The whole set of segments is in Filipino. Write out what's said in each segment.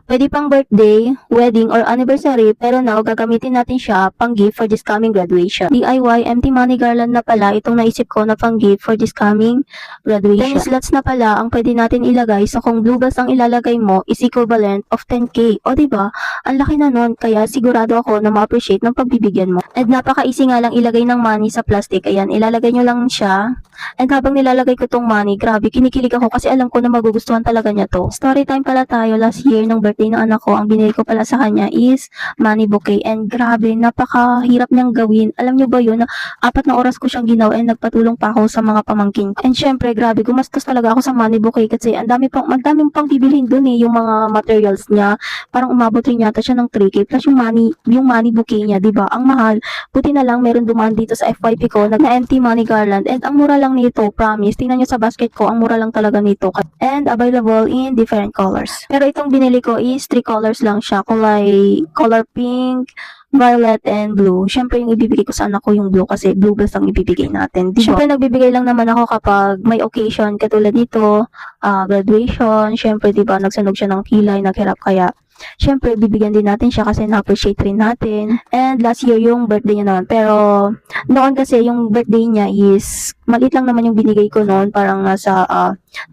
Pwede pang birthday, wedding, or anniversary, pero now gagamitin natin siya pang gift for this coming graduation. DIY empty money garland na pala itong naisip ko na pang gift for this coming graduation. 10 slots na pala ang pwede natin ilagay, so kung blue bags ang ilalagay mo is equivalent of 10k. O diba? Ang laki na nun, kaya sigurado ako na ma-appreciate ng pagbibigyan mo. And napaka-easy nga lang ilagay ng money sa plastic. Ayan, ilalagay nyo lang siya. And habang nilalagay ko tong money, grabe, kinikilig ako kasi alam ko na magugustuhan talaga niya to. Story time pala tayo. Last year, nung birthday ng anak ko, ang binili ko pala sa kanya is money bouquet. And grabe, napakahirap niyang gawin. Alam niyo ba yun, na 4 na oras ko siyang ginawa and nagpatulong pa ako sa mga pamangkin ko. And syempre, grabe, gumastos talaga ako sa money bouquet kasi ang dami pang bibilhin dun yung mga materials niya. Parang umabot rin yata siya ng 3k plus yung money bouquet niya, 'di ba? Ang mahal. Buti na lang meron dumaan dito sa FYP ko na empty money garland, and ang mura lang nito, promise. Tingnan niyo sa basket ko, ang mura lang talaga nito. And available in different colors. Pero itong binili ko is 3 colors lang siya. Color pink, violet, and blue. Syempre yung ibibigay ko sa anak ko yung blue kasi blue basta ang ibibigay natin. Diba? Syempre nagbibigay lang naman ako kapag may occasion katulad nito, graduation. Syempre diba nagsunog siya ng kilay, naghirap kaya. Syempre, bibigyan din natin siya kasi na-appreciate rin natin. And last year, yung birthday niya naman. Pero, noon kasi, yung birthday niya is, maliit lang naman yung binigay ko noon. Parang nasa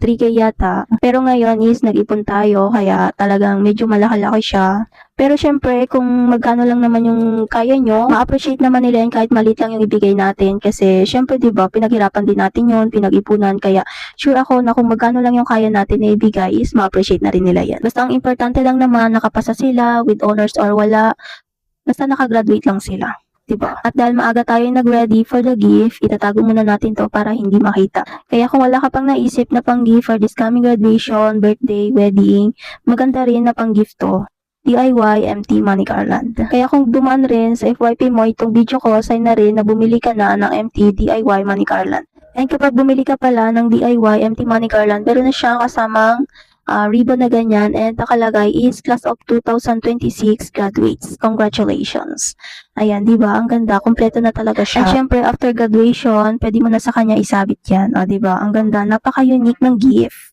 3k yata. Pero ngayon is, nag-ipon tayo. Kaya talagang medyo malaki-laki siya. Pero syempre, kung magkano lang naman yung kaya nyo, ma-appreciate naman nila yan kahit maliit lang yung ibigay natin. Kasi syempre, diba, pinaghirapan din natin yun, pinag-ipunan. Kaya sure ako na kung magkano lang yung kaya natin na ibigay is ma-appreciate na rin nila yan. Basta ang importante lang naman, nakapasa sila with honors or wala. Basta nakagraduate lang sila. Diba? At dahil maaga tayo nag-ready for the gift, itatago muna natin to para hindi makita. Kaya kung wala ka pang naisip na pang gift for this coming graduation, birthday, wedding, maganda rin na pang gift to. DIY empty money garland. Kaya kung dumaan rin sa FYP mo itong video ko, sign na rin na bumili ka na ng empty DIY money garland. And kapag bumili ka pala ng DIY empty money garland, meron na siya kasamang ribbon na ganyan, and nakalagay is class of 2026 graduates. Congratulations. Ayan, di ba? Ang ganda. Kompleto na talaga siya. At syempre, after graduation, pwede mo na sa kanya isabit yan. O, di ba? Ang ganda. Napaka-unique ng gift.